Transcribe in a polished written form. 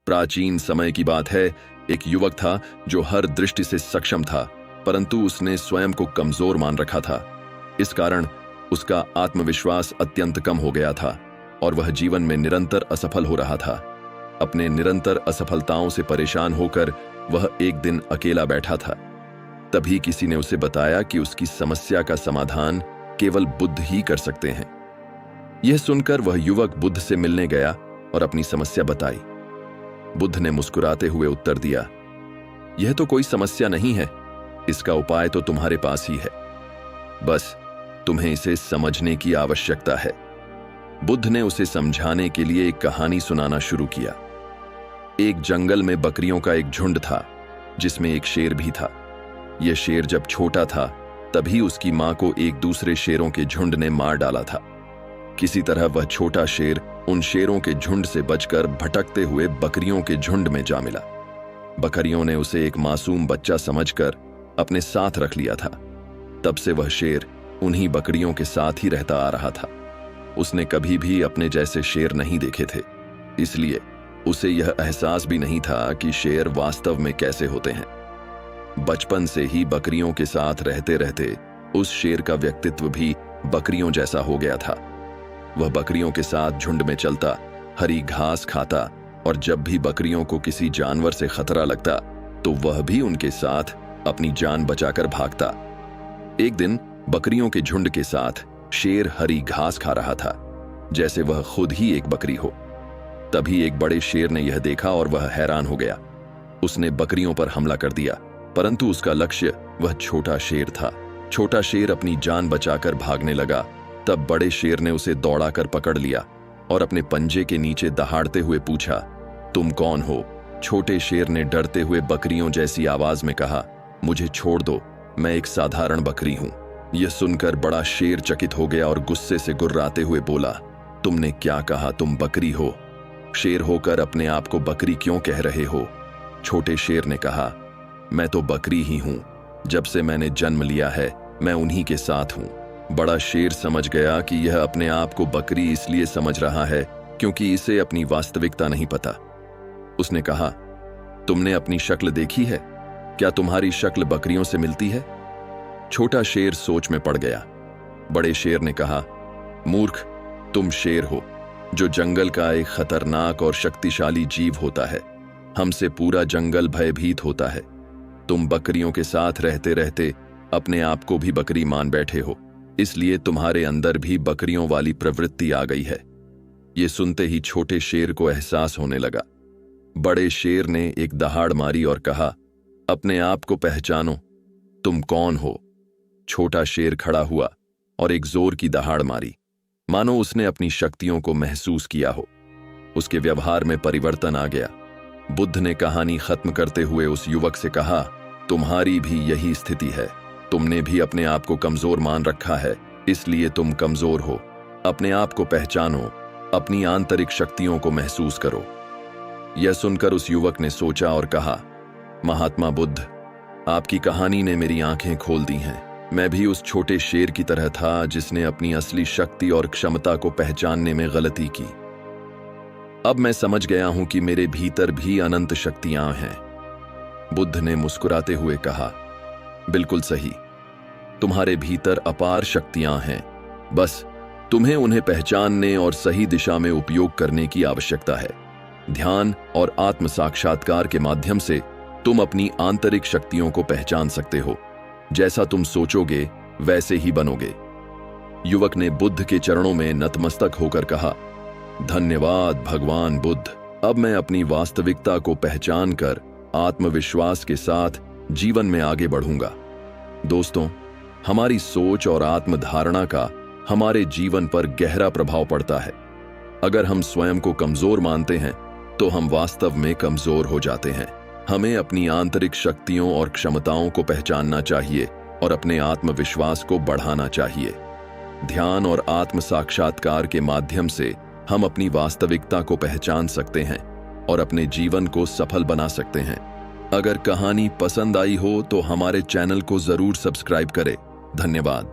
प्राचीन समय की बात है। एक युवक था जो हर दृष्टि से सक्षम था, परंतु उसने स्वयं को कमजोर मान रखा था। इस कारण उसका आत्मविश्वास अत्यंत कम हो गया था और वह जीवन में निरंतर असफल हो रहा था। अपने निरंतर असफलताओं से परेशान होकर वह एक दिन अकेला बैठा था। तभी किसी ने उसे बताया कि उसकी समस्या का समाधान केवल बुद्ध ही कर सकते हैं। यह सुनकर वह युवक बुद्ध से मिलने गया और अपनी समस्या बताई। बुद्ध ने मुस्कुराते हुए उत्तर दिया, यह तो कोई समस्या नहीं है, इसका उपाय तो तुम्हारे पास ही है, बस तुम्हें इसे समझने की आवश्यकता है। बुद्ध ने उसे समझाने के लिए एक कहानी सुनाना शुरू किया। एक जंगल में बकरियों का एक झुंड था, जिसमें एक शेर भी था। यह शेर जब छोटा था तभी उसकी मां को एक दूसरे शेरों के झुंड ने मार डाला था। किसी तरह वह छोटा शेर उन शेरों के झुंड से बचकर भटकते हुए बकरियों के झुंड में जा मिला। बकरियों ने उसे एक मासूम बच्चा समझकर अपने साथ रख लिया था। तब से वह शेर उन्हीं बकरियों के साथ ही रहता आ रहा था। उसने कभी भी अपने जैसे शेर नहीं देखे थे, इसलिए उसे यह एहसास भी नहीं था कि शेर वास्तव में कैसे होते हैं। बचपन से ही बकरियों के साथ रहते रहते उस शेर का व्यक्तित्व भी बकरियों जैसा हो गया था। वह बकरियों के साथ झुंड में चलता, हरी घास खाता और जब भी बकरियों को किसी जानवर से खतरा लगता तो वह भी उनके साथ अपनी जान बचाकर भागता। एक दिन बकरियों के झुंड के साथ शेर हरी घास खा रहा था, जैसे वह खुद ही एक बकरी हो। तभी एक बड़े शेर ने यह देखा और वह हैरान हो गया। उसने बकरियों पर हमला कर दिया, परंतु उसका लक्ष्य वह छोटा शेर था। छोटा शेर अपनी जान बचाकर भागने लगा। तब बड़े शेर ने उसे दौड़ाकर पकड़ लिया और अपने पंजे के नीचे दहाड़ते हुए पूछा, तुम कौन हो? छोटे शेर ने डरते हुए बकरियों जैसी आवाज में कहा, मुझे छोड़ दो, मैं एक साधारण बकरी हूं। यह सुनकर बड़ा शेर चकित हो गया और गुस्से से गुर्राते हुए बोला, तुमने क्या कहा? तुम बकरी हो? शेर होकर अपने आप को बकरी क्यों कह रहे हो? छोटे शेर ने कहा, मैं तो बकरी ही हूं। जब से मैंने जन्म लिया है मैं उन्हीं के साथ हूं। बड़ा शेर समझ गया कि यह अपने आप को बकरी इसलिए समझ रहा है क्योंकि इसे अपनी वास्तविकता नहीं पता। उसने कहा, तुमने अपनी शक्ल देखी है? क्या तुम्हारी शक्ल बकरियों से मिलती है? छोटा शेर सोच में पड़ गया। बड़े शेर ने कहा, मूर्ख, तुम शेर हो जो जंगल का एक खतरनाक और शक्तिशाली जीव होता है। हमसे पूरा जंगल भयभीत होता है। तुम बकरियों के साथ रहते रहते अपने आप को भी बकरी मान बैठे हो, इसलिए तुम्हारे अंदर भी बकरियों वाली प्रवृत्ति आ गई है। ये सुनते ही छोटे शेर को एहसास होने लगा। बड़े शेर ने एक दहाड़ मारी और कहा, अपने आप को पहचानो, तुम कौन हो? छोटा शेर खड़ा हुआ और एक जोर की दहाड़ मारी, मानो उसने अपनी शक्तियों को महसूस किया हो। उसके व्यवहार में परिवर्तन आ गया। बुद्ध ने कहानी खत्म करते हुए उस युवक से कहा, तुम्हारी भी यही स्थिति है। तुमने भी अपने आप को कमजोर मान रखा है, इसलिए तुम कमजोर हो। अपने आप को पहचानो, अपनी आंतरिक शक्तियों को महसूस करो। यह सुनकर उस युवक ने सोचा और कहा, महात्मा बुद्ध, आपकी कहानी ने मेरी आंखें खोल दी हैं। मैं भी उस छोटे शेर की तरह था जिसने अपनी असली शक्ति और क्षमता को पहचानने में गलती की। अब मैं समझ गया हूं कि मेरे भीतर भी अनंत शक्तियां हैं। बुद्ध ने मुस्कुराते हुए कहा, बिल्कुल सही, तुम्हारे भीतर अपार शक्तियां हैं, बस तुम्हें उन्हें पहचानने और सही दिशा में उपयोग करने की आवश्यकता है। ध्यान और आत्म साक्षात्कार के माध्यम से तुम अपनी आंतरिक शक्तियों को पहचान सकते हो। जैसा तुम सोचोगे वैसे ही बनोगे। युवक ने बुद्ध के चरणों में नतमस्तक होकर कहा, धन्यवाद भगवान बुद्ध, अब मैं अपनी वास्तविकता को पहचान कर आत्मविश्वास के साथ जीवन में आगे बढ़ूंगा। दोस्तों, हमारी सोच और आत्मधारणा का हमारे जीवन पर गहरा प्रभाव पड़ता है। अगर हम स्वयं को कमजोर मानते हैं तो हम वास्तव में कमजोर हो जाते हैं। हमें अपनी आंतरिक शक्तियों और क्षमताओं को पहचानना चाहिए और अपने आत्मविश्वास को बढ़ाना चाहिए। ध्यान और आत्म साक्षात्कार के माध्यम से हम अपनी वास्तविकता को पहचान सकते हैं और अपने जीवन को सफल बना सकते हैं। अगर कहानी पसंद आई हो तो हमारे चैनल को जरूर सब्सक्राइब करें। धन्यवाद।